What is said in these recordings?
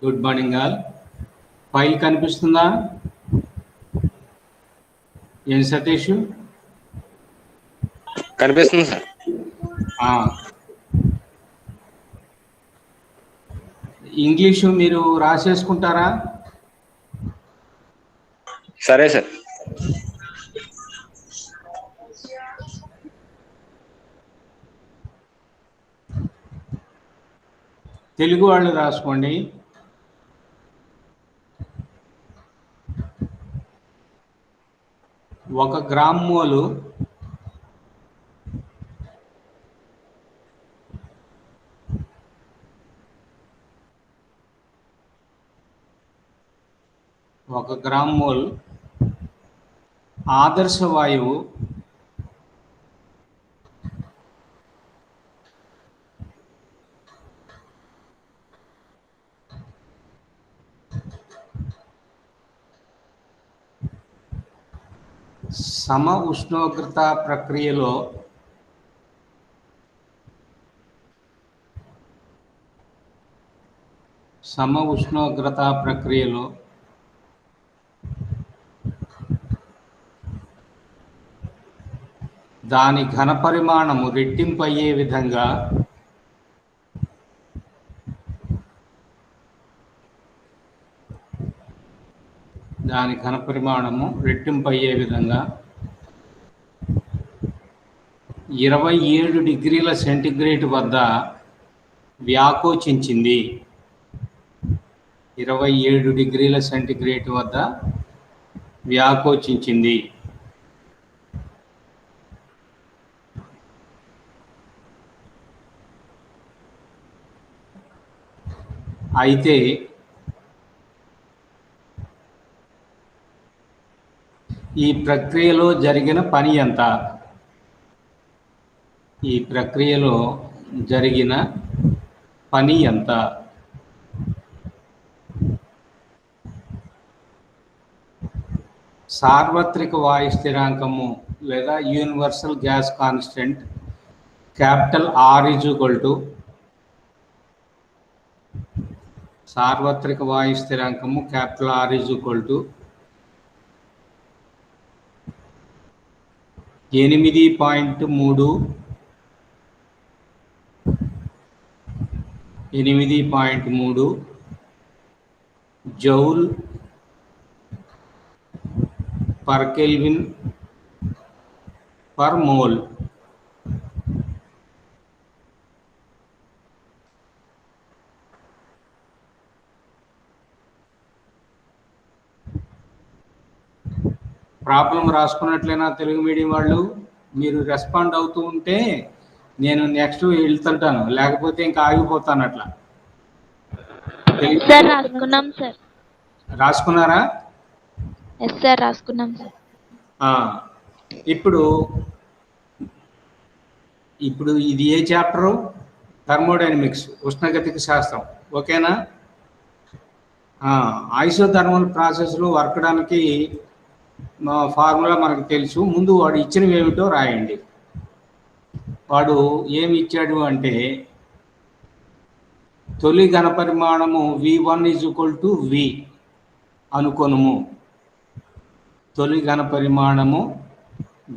Good morning all. File కనిపిస్తుందా? ఏం సతీష్? కనిపిస్తుంది సార్. ఇంగ్లీషు మీరు రాసేసుకుంటారా? సరే సార్. తెలుగు వాళ్ళు రాసుకోండి. ఒక గ్రామ్ మోలు ఆదర్శ వాయువు సమ ఉష్ణోగ్రత ప్రక్రియలో దాని ఘనపరిమాణము రెట్టింపు అయ్యే విధంగా దాని ఘనపరిమాణము రెట్టింపు అయ్యే విధంగా 27 డిగ్రీల సెంటీగ్రేడ్ వద్ద వ్యాకోచించింది. 27 డిగ్రీల సెంటీగ్రేడ్ వద్ద వ్యాకోచించింది. అయితే ఈ ప్రక్రియలో జరిగిన పని ఎంత? సార్వత్రిక వాయు స్థిరాంకము లేదా universal gas constant capital R సార్వత్రిక వాయు స్థిరాంకము capital R 8.3 joule per kelvin per mole. Problem రాసుకున్నట్లేనా తెలుగు మీడియం వాళ్ళు? మీరు రెస్పాండ్ అవుతూ ఉంటే నేను నెక్స్ట్ వెళ్తుంటాను, లేకపోతే ఇంకా ఆగిపోతాను. అట్లా రాసుకున్నారా? రాసుకున్నాం సార్. ఇప్పుడు ఇది ఏ చాప్టరు? థర్మోడైనమిక్స్, ఉష్ణగతిక శాస్త్రం. ఓకేనా? ఐసోథర్మల్ ప్రాసెస్లో వర్కడానికి ఫార్ములా మనకు తెలుసు. ముందు వాడు ఇచ్చినవి ఏమిటో రాయండి. వాడు ఏమి ఇచ్చాడు అంటే తొలి ఘనపరిమాణము V1 = V అనుకొనుము. తొలి ఘనపరిమాణము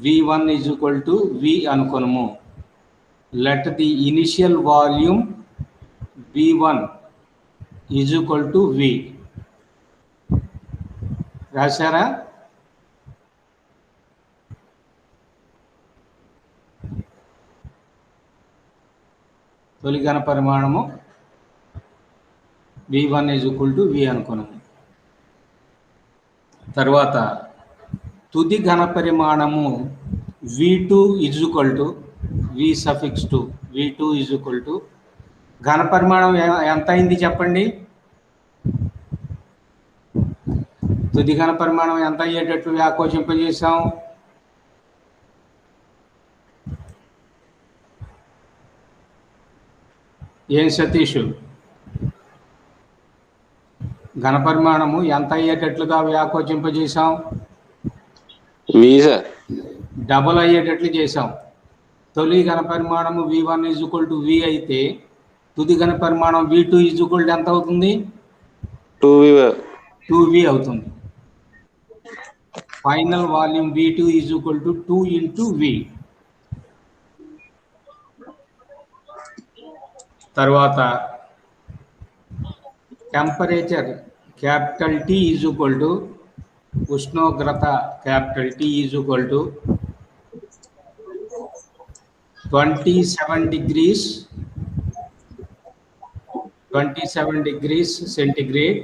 V1 = V అనుకొనుము. Let the initial volume V1 = V. రాశారా? తొలి ఘనపరిమాణము V1 = V అనుకున్నాము. తర్వాత తుది ఘనపరిమాణము V2 = V2 ఘనపరిమాణం ఎంత అయింది చెప్పండి? తుది ఘనపరిమాణం ఎంత అయ్యేటట్లు వ్యాకోచింపజేసాం? ఏం సతీష్? ఘనపరిమాణము ఎంత అయ్యేటట్లుగా వ్యాకోచింపజేసాం? డబల్ అయ్యేటట్లు చేసాం. తొలి ఘనపరిమాణము V1 = V అయితే తుది ఘనపరిమాణం V2 = ఎంత అవుతుంది? 2V 2V అవుతుంది. Final volume V2 is equal to 2 into V. తర్వాత temperature capital T is equal to ఉష్ణోగ్రత capital T is equal to 27 degrees centigrade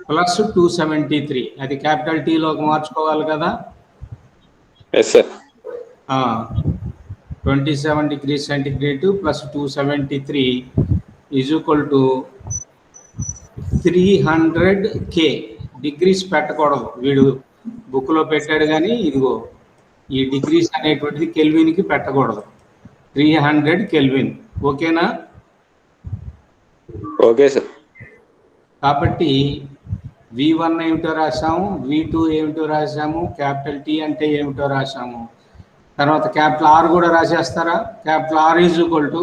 plus 273. అది క్యాపిటల్ టీలోకి మార్చుకోవాలి కదా. Yes sir. 27 degrees centigrade plus 273 is equal to 300K. Degrees పెట్టకూడదు, వీడు బుక్లో పెట్టాడు కానీ ఇదిగో ఈ డిగ్రీస్ అనేటువంటిది కెల్విన్కి పెట్టకూడదు. 300 కెల్విన్. ఓకేనా? Okay sir. కాబట్టి V1 ఏమిటో రాసాము, V2 ఏమిటో రాసాము, క్యాపిటల్ T అంటే ఏమిటో రాసాము. తర్వాత క్యాపిటల్ R కూడా రాసేస్తారా? Capital R is equal to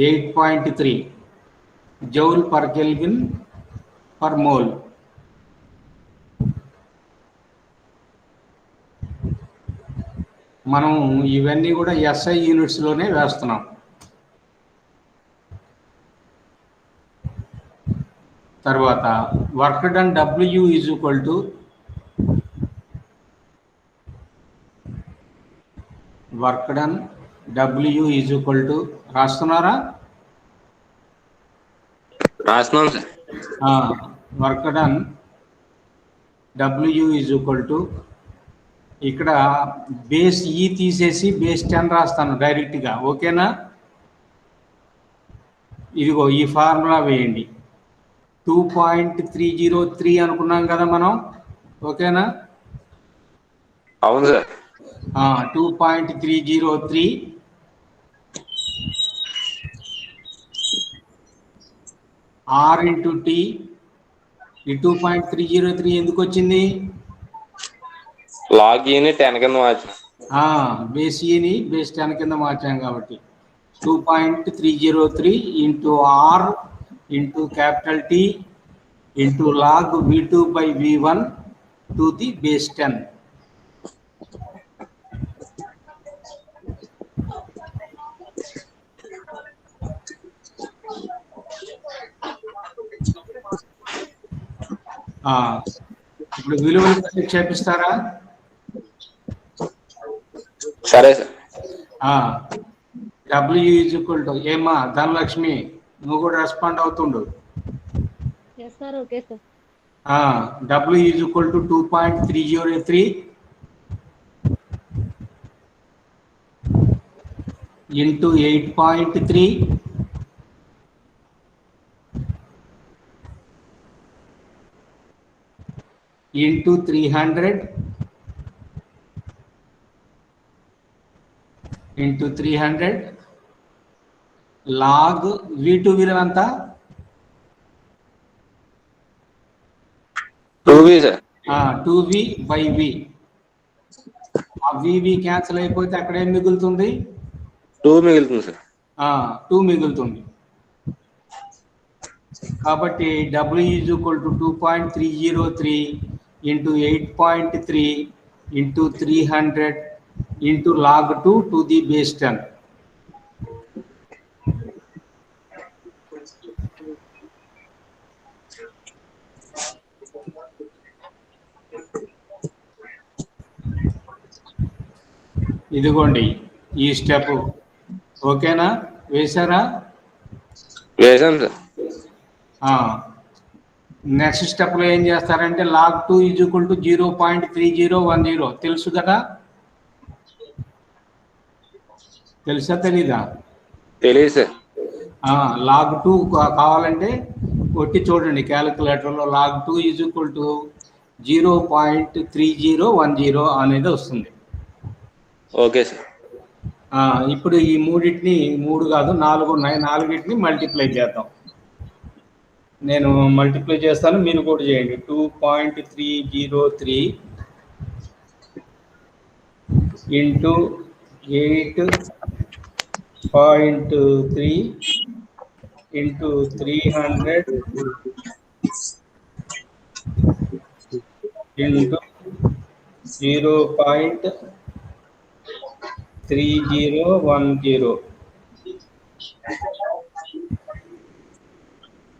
8.3 joule per kelvin per mole. మనం ఇవన్నీ కూడా SI యూనిట్స్లోనే వేస్తున్నాం. తర్వాత work done W is equal to రాస్తున్నారా? రాస్తున్నాను sir. Work done W is equal to ఇక్కడ బేస్ E తీసేసి బేస్ 10 రాస్తాను డైరెక్ట్గా. ఓకేనా? ఇదిగో ఈ ఫార్ములా వేయండి. 2.303 అనుకున్నాం కదా మనం. ఓకేనా? అవును సార్. 2.303 R into T. ఈ 2.303 ఎందుకు వచ్చింది? లాగ్ ని 10 కింద మార్చాం. బేస్ ఈని బేస్ 10 కింద మార్చాం కాబట్టి 2.303 into R into capital T into log V2 by V1 to the base 10. ఇప్పుడు విలువలు ప్రతిక్షేపిస్తారా? సరే sir. W is equal to ఏమా ధనలక్ష్మి, నువ్వు కూడా రెస్పాండ్ అవుతుండు. W is equal to 2.303 into 8.3 into 300 into 300 log V2 విలువ ఎంత? 2V sir. 2V by V. ఆ VV క్యాన్సిల్ అయిపోతే అక్కడ ఏం మిగులుతుంది? 2 మిగులుతుంది సార్. 2 మిగులుతుంది. కాబట్టి W is equal to 2.303 into 8.3 into 300 into log 2 to the base 10. ఇదిగోండి ఈ స్టెప్. ఓకేనా? వేశారా? వేసాం సార్. నెక్స్ట్ స్టెప్లో ఏం చేస్తారంటే లాగ్ 2 ఈజ్ ఈక్వల్ టు 0.3010 తెలుసు కదా? తెలుసా తెలీదా? తెలియదు సార్. లాగ్ 2 కావాలంటే కొట్టి చూడండి క్యాలిక్యులేటర్లో. లాగ్ 2 ఈజ్ ఈక్వల్ టు 0.3010 అనేది వస్తుంది. Okay sir. ఇప్పుడు ఈ మూడింటిని, 3 కాదు 4 ఉన్నాయి, 4టిని మల్టిప్లై చేద్దాం. నేను మల్టిప్లై చేస్తాను, మీరు కూడా చేయండి. 2.303 ఇంటూ 8.3 into 300 into 0.3010.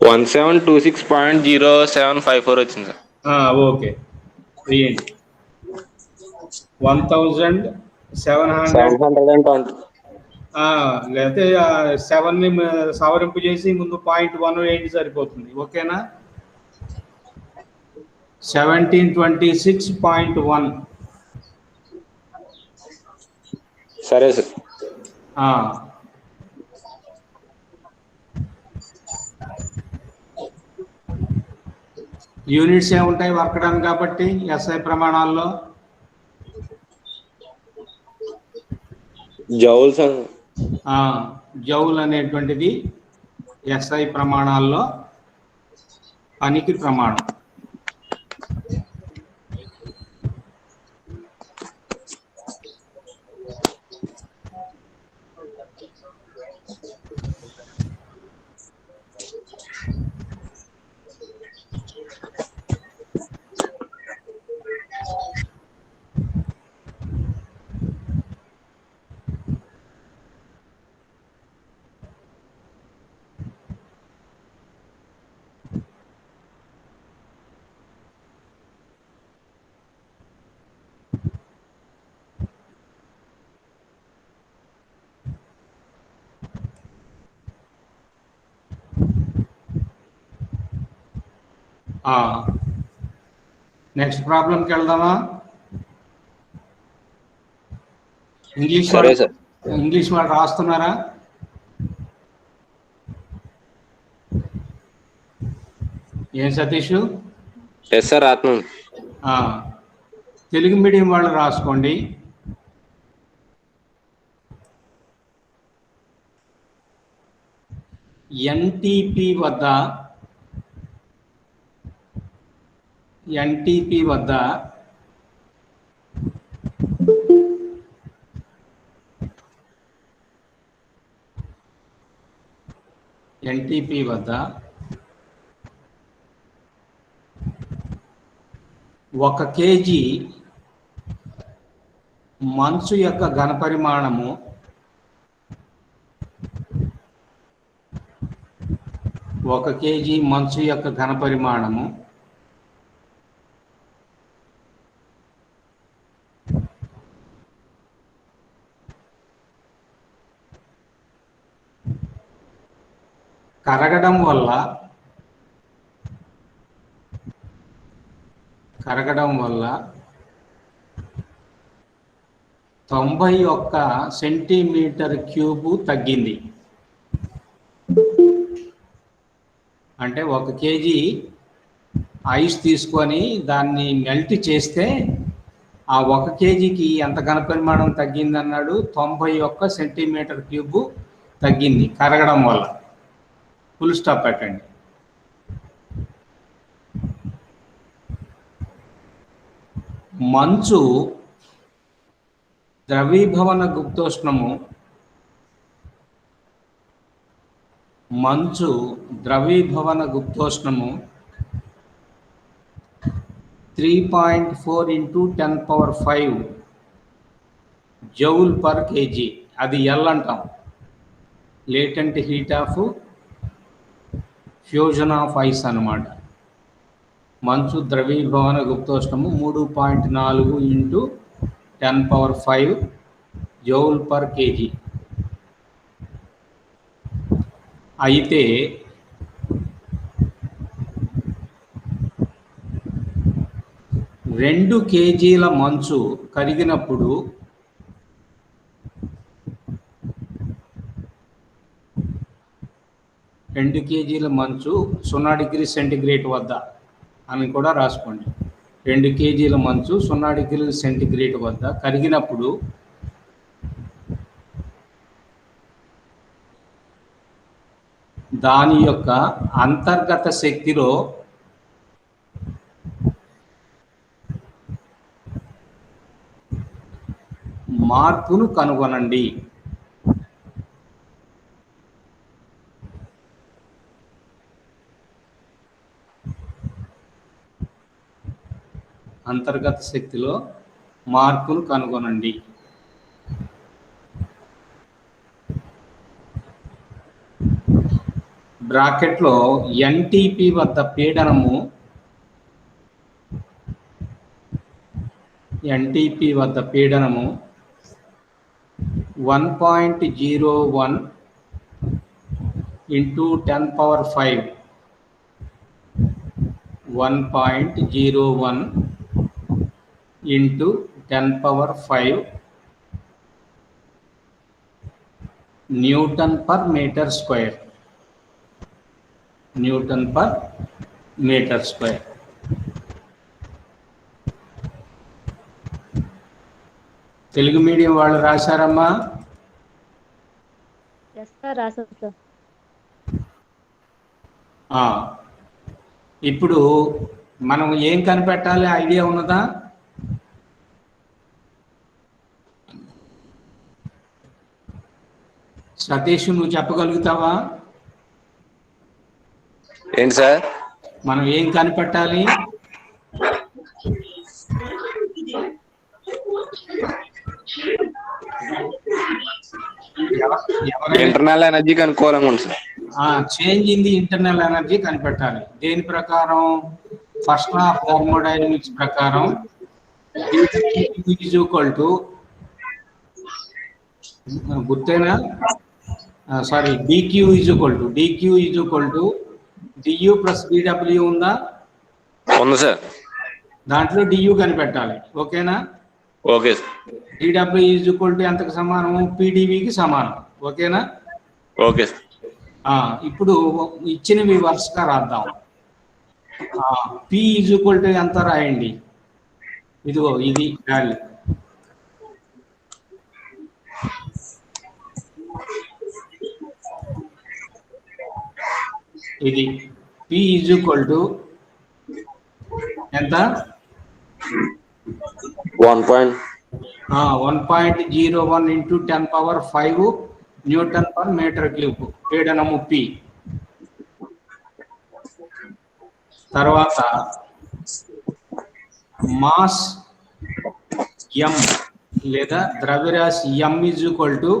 1726.0754 వచ్చింది సార్. ఓకే, వేయండి. 1700 720. లేకపోతే 7ని సవరింపు చేసి ముందు 0.1 వేయండి, సరిపోతుంది. ఓకేనా? 1726.1. సరే సార్. యూనిట్స్ ఏముంటాయి వర్క్ డన్ కాబట్టి ఎస్ఐ ప్రమాణాల్లో? జౌల్స్ జౌల్ అనేటువంటిది ఎస్ఐ ప్రమాణాల్లో పనికి ప్రమాణం. నెక్స్ట్ ప్రాబ్లంకి వెళ్దామా? ఇంగ్లీష్ వాళ్ళు రాస్తున్నారా? ఏం Satish? Yes sir, Ratnam. Telugu medium వాళ్ళు రాసుకోండి. ఎన్టీపీ వద్ద ఒక కేజీ మంచు యొక్క ఘనపరిమాణము 1 కేజీ మంచు యొక్క ఘనపరిమాణము కరగడం వల్ల 91 సెంటీమీటర్ క్యూబు తగ్గింది. అంటే 1 కేజీ ఐస్ తీసుకొని దాన్ని మెల్ట్ చేస్తే ఆ 1 కేజీకి ఎంత ఘనపరిమాణం తగ్గింది అన్నాడు? 91 సెంటీమీటర్ క్యూబు తగ్గింది కరగడం వల్ల. ఫుల్ స్టాప్ పెట్టండి. మంచు ద్రవీభవన గుప్తోష్ణము 3.4 into 10⁵ జౌల్ పర్ కేజీ. అది ఎల్ అంటాం, latent heat of fusion of ice అన్నమాట. మంచు ద్రవీభవన గుప్తోష్ణము 3.4 into 10⁵ జౌల్ పర్ కేజీ. అయితే 2 కేజీల మంచు కరిగినప్పుడు 2 కేజీల మంచు 0 డిగ్రీ సెంటిగ్రేడ్ వద్ద అని కూడా రాసుకోండి. 2 కేజీల మంచు 0 డిగ్రీ సెంటిగ్రేడ్ వద్ద కరిగినప్పుడు దాని యొక్క అంతర్గత శక్తిలో మార్పును కనుగొనండి. అంతర్గత శక్తిలో మార్పును కనుగొనండి. బ్రాకెట్లో ఎన్టీపీ వద్ద పీడనము 1.01 into 10 power 5 1.01 into 10 power 5 Newton per meter square. Newton per meter square. Telugu medium వాళ్ళు రాశారమ్మా? ఇప్పుడు మనం ఏం కనిపెట్టాలి, ఐడియా ఉన్నదా? సతీష్, నువ్వు చెప్పగలుగుతావా? ఏంటి సార్? మనం ఏం కనిపెట్టాలి? ఇంటర్నల్ ఎనర్జీ కనుక్కోవాలనుకోండి sir. Change in the internal energy కనిపెట్టాలి. దేని ప్రకారం? ఫస్ట్ లా ఆఫ్ థర్మోడైనమిక్స్ ప్రకారం గుర్తేనా? Sorry, dQ is equal to dU plus డిడబ్ల్యూ ఉందా? ఉంది సార్. దాంట్లో డియు కనిపెట్టాలి. ఓకేనా? Okay sir. డిడబ్ల్యూ ఈజ్ ఈక్వల్ టు ఎంతకు సమానం? పీడివికి సమానం. ఓకేనా? Okay sir. ఇప్పుడు ఇచ్చినవి వరుసగా రాద్దాం. పి ఈజ్ ఈక్వల్ టు ఎంత రాయండి. ఇదిగో ఇది వాల్యూ. ఇది పి ఈజ్ ఈక్వల్ టు ఎంత? 1.01 into 10 power 5 newton per metre cube పీడనము పి. తర్వాత మాస్ ఎం లేదా ద్రవ్యరాశి ఎం ఈజ్ ఈక్వల్ టు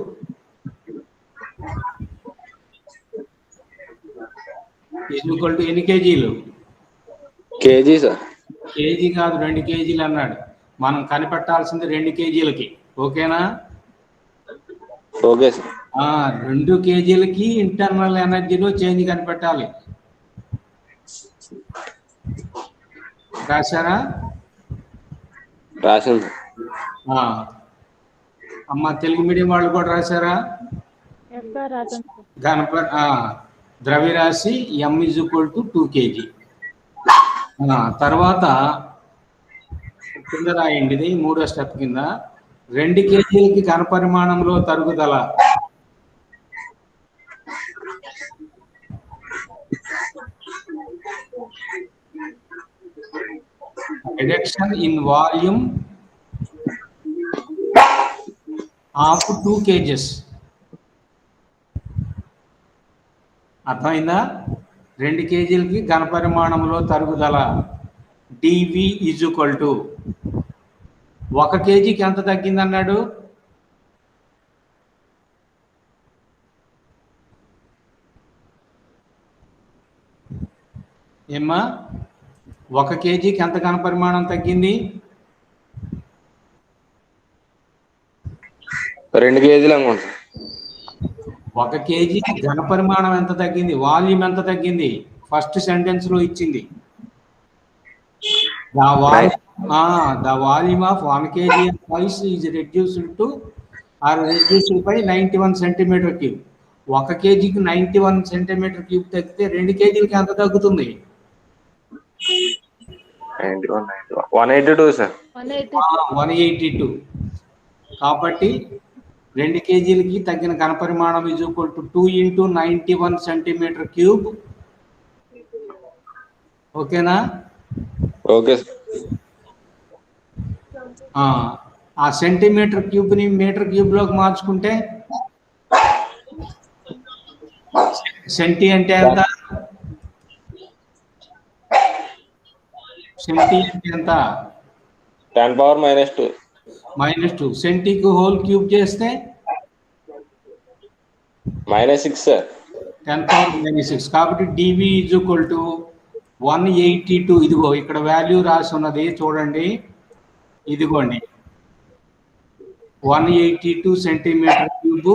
ఎన్ని కేజీలు? KG sir. కేజీ కాదు, 2 కేజీలు అన్నాడు. మనం కనిపెట్టాల్సింది 2 కేజీలకి. ఓకేనా? Okay sir. 2 కేజీలకి ఇంటర్నల్ ఎనర్జీలో చేంజ్ కనిపెట్టాలి. రాశారా? రాశాను. అమ్మ, తెలుగు మీడియం వాళ్ళు కూడా రాశారా? ద్రవ్యరాశి ఎం ఈజ్ ఈక్వల్ టు 2 kg. తర్వాత కింద రాయండి, ఇది 3వ స్టెప్ కింద 2 కేజీలకి ఘనపరిమాణంలో తరుగుదల. Reduction in volume of 2 kgs. అర్థమైందా? 2 కేజీలకి ఘనపరిమాణంలో తరుగుదల. డివి ఈజ్ ఈక్వల్ టు 1 కేజీకి ఎంత తగ్గింది అన్నాడు? ఏమ్మా, 1 కేజీకి ఎంత ఘనపరిమాణం తగ్గింది? 2 కేజీలు అనుకోండి. 1 కేజీకి ఘనపరిమాణం ఎంత తగ్గింది? వాల్యూమ్ ఎంత తగ్గింది? ఫస్ట్ సెంటెన్స్ లో ఇచ్చింది. The volume of 1 kg of ice is reduced by 91 centimeter cube. 1 కేజీకి 91 సెంటీమీటర్ క్యూబ్ తగ్గితే 2 కేజీలకి ఎంత తగ్గుతుంది? 182 సార్. 182. కాబట్టి 2 కేజీలకి తగ్గిన ఘనపరిమాణం is equal to 2 into 91 centimetre cube. ఓకేనా? ఓకే. ఆ సెంటీమీటర్ క్యూబ్ ని మీటర్ క్యూబ్ లోకి మార్చుకుంటే సెంటీ అంటే ఎంత? సెంటీ అంటే ఎంత? 10 power -2. -2. సెంటీకి హోల్ క్యూబ్ చేస్తే -6 సార్. 10 పవర్ -6. కాబట్టి డివి ఈజ్ ఈక్వల్ టు 182. ఇదిగో ఇక్కడ వాల్యూ రాసి ఉన్నది చూడండి, ఇదిగోండి 182 centimetre cube.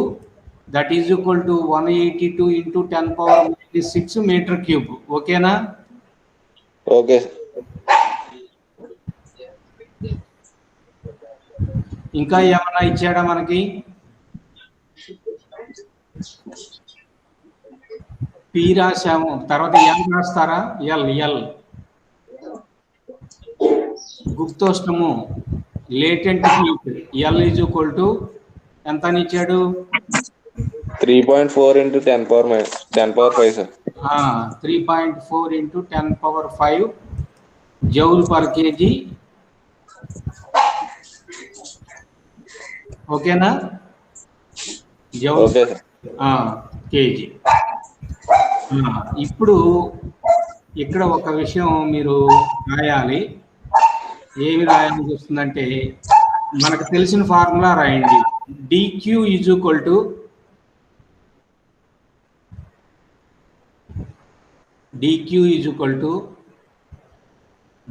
That is equal to 182 into 10 power -6 metre cube. ఓకేనా? ఓకే. ఇంకా ఏమన్నా ఇచ్చాడా మనకి? పి రాశాము, తర్వాత ఎల్ రాస్తారా? ఎల్ గుప్తోష్ణము, latent heat. L is equal to ఎంత అని ఇచ్చాడు? 3.4 into 10 power 5 sir. 3.4 into 10 power 5 joule per kg. ఓకేనా? Joule kg. ఇప్పుడు ఇక్కడ ఒక విషయం మీరు రాయాలి. ఏమి రాయాలని చూస్తుందంటే, మనకు తెలిసిన ఫార్ములా రాయండి. DQ is equal to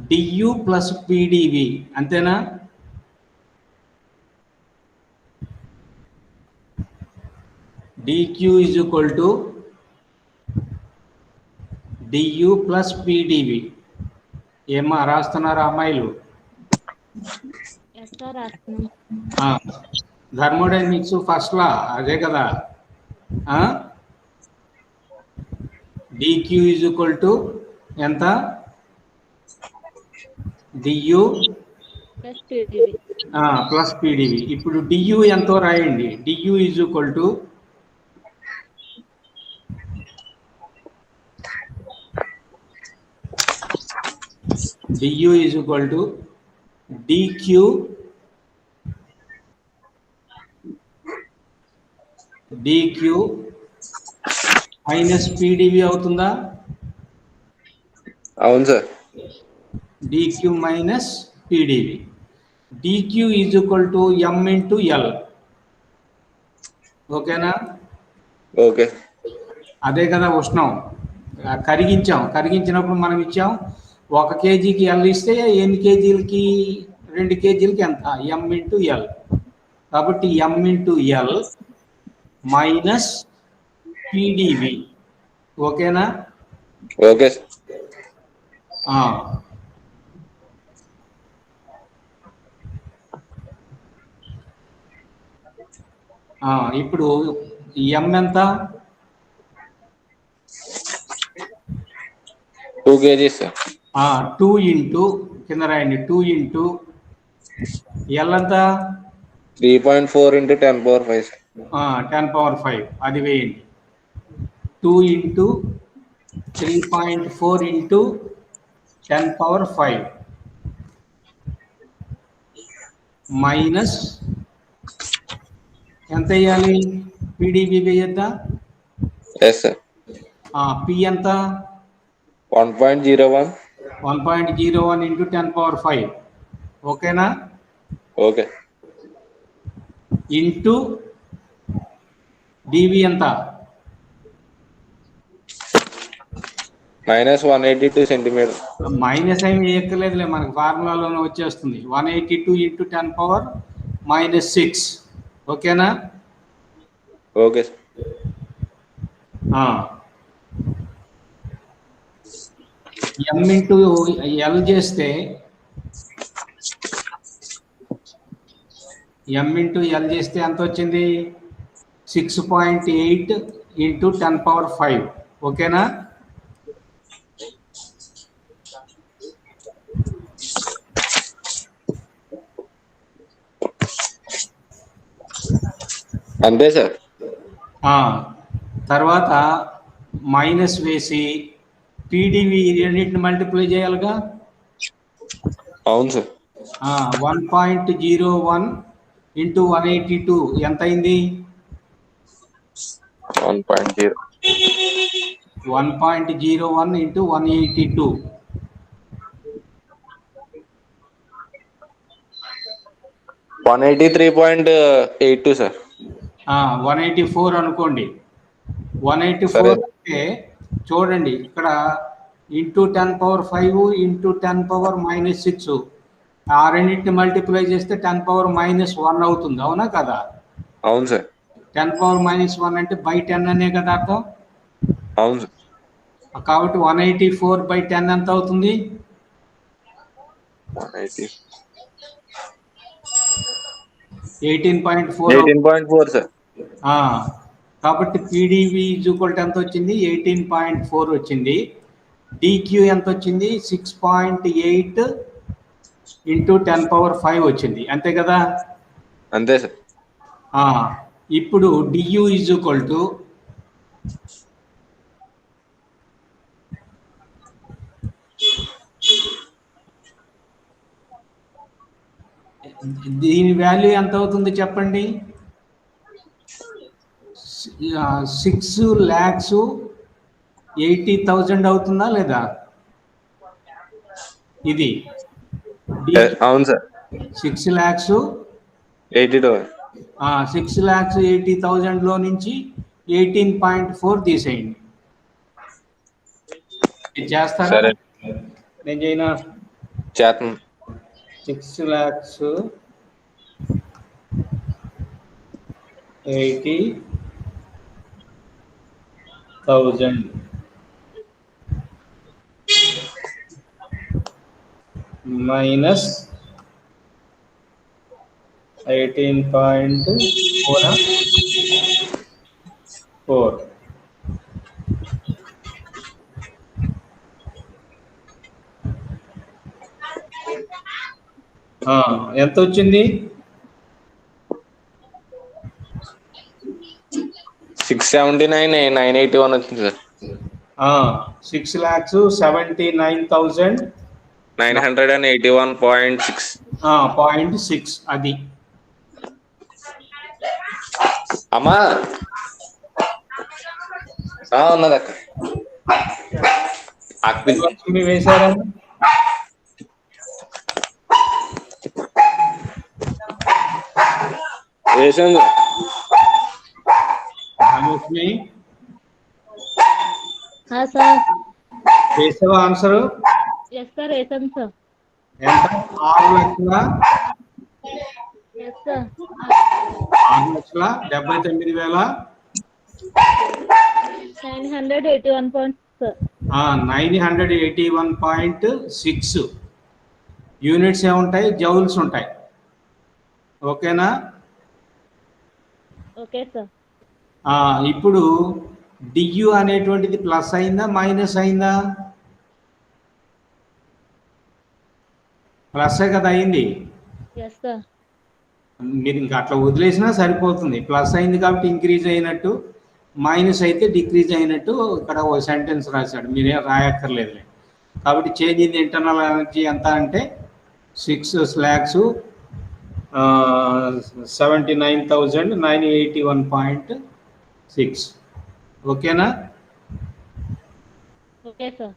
dU plus PdV. అంతేనా? DQ is equal to dU plus PdV. ఏమా రాస్తున్నారా అమ్మాయిలు? థర్మోడైనమిక్స్ ఫస్ట్ లా అదే కదా. డిక్యూ ఈజ్ ఈక్వల్ టు ఎంత? DU plus PdV. ఇప్పుడు డియు ఎంతో రాయండి. DU is equal to dQ minus PdV అవుతుందా? అవును sir. DQ minus PdV. DQ is equal to M into L. ఓకేనా? ఓకే. అదే కదా ఉష్ణం. కరిగించినప్పుడు మనం ఇచ్చాం 1 కేజీకి ఎల్ ఇస్తే ఎన్ని కేజీలకి? 2 కేజీలకి ఎంత? ఎం ఇంటూ ఎల్. కాబట్టి ఎం ఇంటూ ఎల్ మైనస్ పిడివి. ఓకేనా? ఓకే. ఇప్పుడు ఎం ఎంత? 2 kg సార్. 2 ఇంటూ కింద రాయండి. 2 ఇంటూ ఎల్ ఎంత? 3.4 ఇంటూ 10 పవర్ 5 సార్. 10 పవర్ 5 అది వేయండి. 2 ఇంటూ 3.4 ఇంటూ 10 పవర్ 5 మైనస్ ఎంత వేయాలి? పిడివి వేయద్దా? Yes sir. పి ఎంత? 1.01. 1.01 ఇంటూ 10 పవర్ 5. ఓకేనా? ఓకే. ఇంటూ డివి ఎంత? -182 సెంటీమీటర్. మైనస్ ఏమి ఎక్కలేదులే, మనకు ఫార్ములాలోనే వచ్చేస్తుంది. 182 ఇంటూ 10 పవర్ -6. ఓకేనా? ఓకే. ఎం ఇంటూ ఎల్ చేస్తే ఎంత వచ్చింది? 6.8 ఇంటూ 10 పవర్ 5. ఓకేనా? అంతే సార్. తర్వాత మైనస్ వేసి పిడివి రెండింటిని మల్టిప్లై చేయాలిగా. అవును సార్. 1.01 ఇంటూ 182 ఎంత అయింది? 1.0. 1.01 ఇంటూ 182 183.82 సార్. 184 అనుకోండి. 184 సరే. అంటే చూడండి ఇక్కడ ఇంటూ 10⁵ ఇంటూ 10⁻⁻6 ఆ రెండింటిని మల్టిప్లై చేస్తే 10⁻−1 అవుతుంది, అవునా కదా? అవును సార్. 10⁻−1 అంటే బై 10 అనే కదా అర్థం. అవును సార్. కాబట్టి 184/10 ఎంత అవుతుంది? 180. 18.4. 18.4 సార్. కాబట్టి పీడివి ఈక్వల్ ఎంత వచ్చింది? 18.4 వచ్చింది. డిక్యూ ఎంత వచ్చింది? 6.8 ఇంటూ 10⁵ వచ్చింది, అంతే కదా? అంతే సార్. ఇప్పుడు డియు ఈజ్ ఈక్వల్ టు దీని వాల్యూ ఎంత అవుతుంది చెప్పండి? 6,80,000 అవుతుందా లేదా? ఇది అవును సార్. 6,82,000. 6,80,000 లో నుంచి 18.4 తీసేయండి. ఇది చేస్తారా? సరే. నేను చేయనా? చేస్తాను. 6,80,000 మైనస్ 18.4 ఎంత వచ్చింది? 679,981 వచ్చింది సార్. 6,79,000 981.6. 0.6 అది. అమ్మా ఉన్నది అక్క. లక్ష్మి వేశారా? వేసాను. లక్ష్మి సార్. వేసావా ఆన్సరు? ఎస్ సార్, వేసాను సార్. ఎంత? 6,00,000. Yes sir. 6,79,000. 981.6. 981.6 యూనిట్స్ ఏముంటాయి? జౌల్స్ ఉంటాయి. ఓకేనా? Okay sir. ఇప్పుడు డియు అనేటువంటిది ప్లస్ అయిందా మైనస్ అయిందా? ప్లస్సే కదా అయింది. Yes sir. మీరు ఇంకా అట్లా వదిలేసినా సరిపోతుంది. ప్లస్ అయింది కాబట్టి ఇంక్రీజ్ అయినట్టు, మైనస్ అయితే డిక్రీజ్ అయినట్టు ఇక్కడ ఒక సెంటెన్స్ రాశాడు, మీరేం రాయక్కర్లేదు. కాబట్టి చేంజ్ ఇన్ ఇంటర్నల్ ఎనర్జీ ఎంత అంటే 6,79,981.6. ఓకేనా? Okay sir.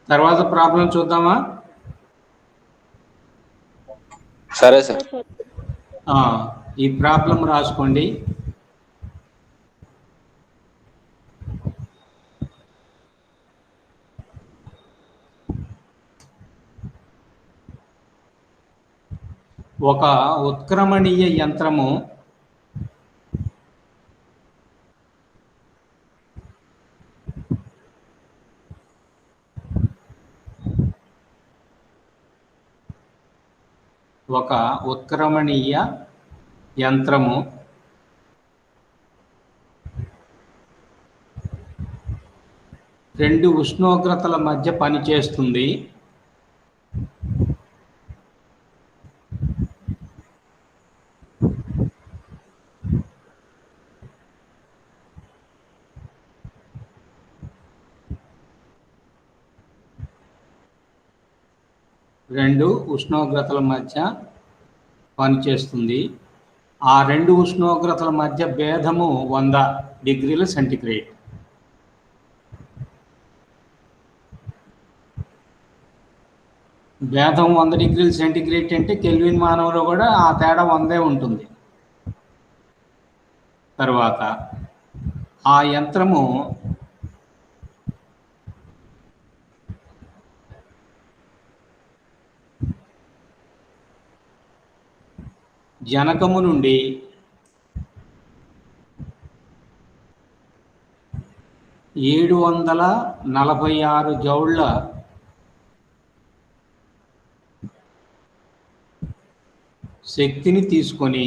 తర్వాత ప్రాబ్లం చూద్దామా? సరే సార్. ఈ ప్రాబ్లం రాసుకోండి. ఒక ఉత్క్రమణీయ యంత్రము రెండు ఉష్ణోగ్రతల మధ్య పనిచేస్తుంది. రెండు ఉష్ణోగ్రతల మధ్య పనిచేస్తుంది. ఆ రెండు ఉష్ణోగ్రతల మధ్య భేదము 100 డిగ్రీల సెంటిగ్రేడ్. భేదం 100 డిగ్రీల సెంటిగ్రేడ్ అంటే కెల్విన్ మానంలో కూడా ఆ తేడా 100 ఉంటుంది. తర్వాత ఆ యంత్రము జనకము నుండి 746 జౌళ్ల శక్తిని తీసుకొని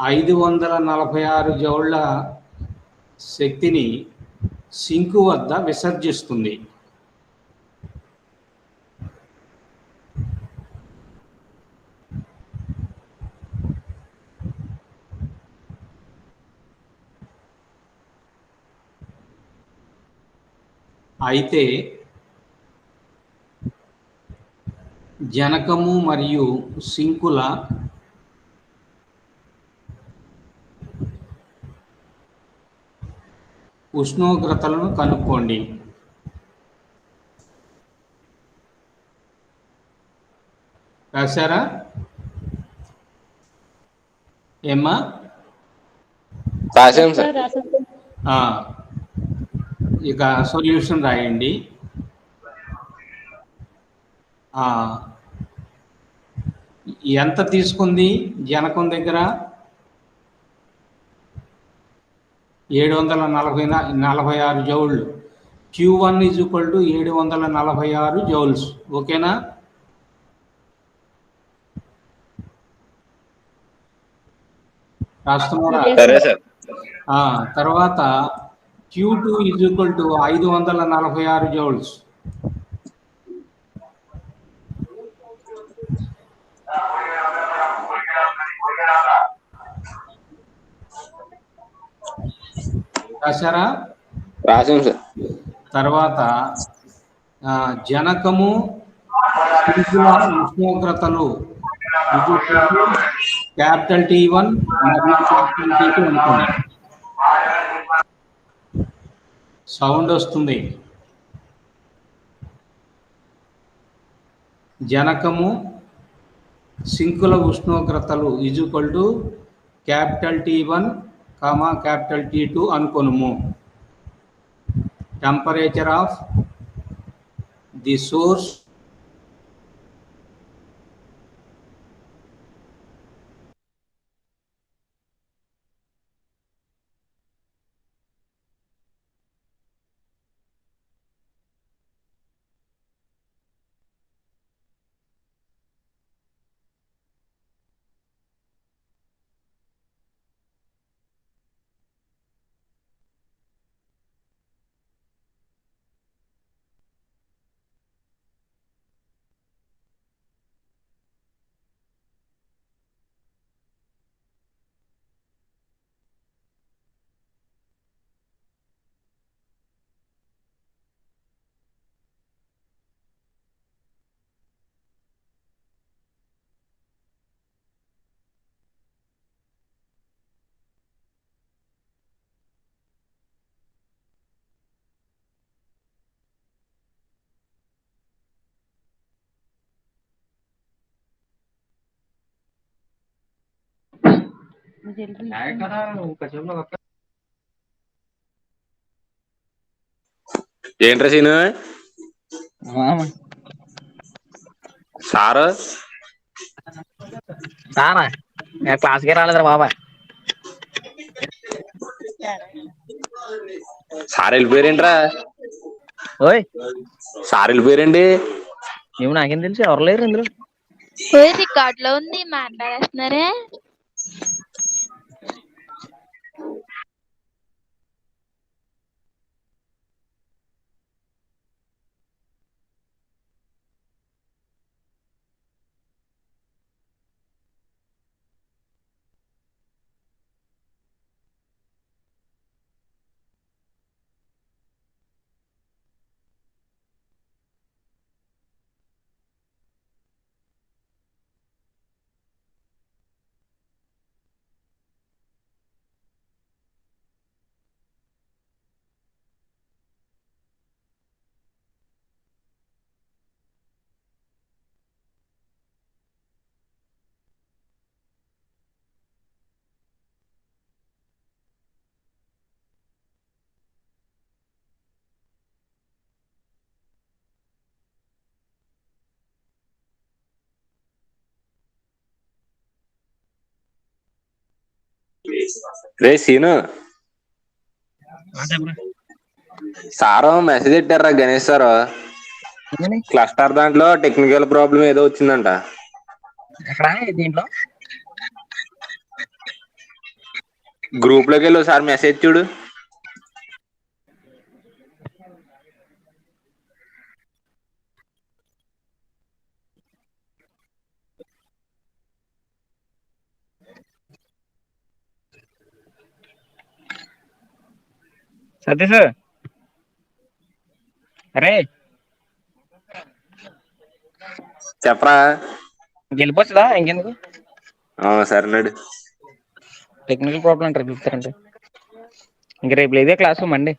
546 జౌళ్ల శక్తిని సింకు వద్ద విసర్జిస్తుంది. అయితే జనకము మరియు సింకుల ఉష్ణోగ్రతలను కనుక్కోండి. రాశారా ఏమ్మా? రాశాం సార్ సార్. రాసాను. ఇక సొల్యూషన్ రాయండి. ఎంత తీసుకుంది జనకం దగ్గర? 746 జౌళ్ళు. Q1 = 746 joules. ఓకేనా? రాస్తున్నారా? Yes, సరే sir. సార్. తర్వాత Q2 = 546 జౌల్స్. రాశారా? రాశాం సార్. తర్వాత జనకము సింకుల ఉష్ణోగ్రతలు క్యాపిటల్ T1 మరియు క్యాపిటల్ T2 అనుకోండి. సౌండ్ వస్తుంది. జనకము సింకుల ఉష్ణోగ్రతలు క్యాపిటల్ T1, క్యాపిటల్ T2 అనుకొనుము. టెంపరేచర్ ఆఫ్ ది సోర్స్ ఏంట్రా సీను సారు సారా క్లాస్కే రాలేదురా బాబా. సార్ వెళ్ళిపోయారేంట్రా? ఓయ్ సార్ వెళ్ళిపోయారండి. ఏమో నాకేం తెలుసు, ఎవరు లేరు ఇందులో. రికార్డ్ లో ఉంది మాట్లాడేస్తున్నారే. రే సీను సారు మెసేజ్ పెట్టారా గణేష్ సారు క్లస్టర్ దాంట్లో టెక్నికల్ ప్రాబ్లం ఏదో వచ్చిందంట. ఎక్కడ దీంట్లో గ్రూప్ లోకి వెళ్ళి ఒకసారి మెసేజ్ చూడు. సతీష్ అరే చెప్పరా. వెళ్ళిపోవచ్చుదా ఇంకెందుకు సరేనాడు. టెక్నికల్ ప్రాబ్లం అంటారు పిలుస్తారంటే ఇంక రేపు లేదే క్లాసు మండే.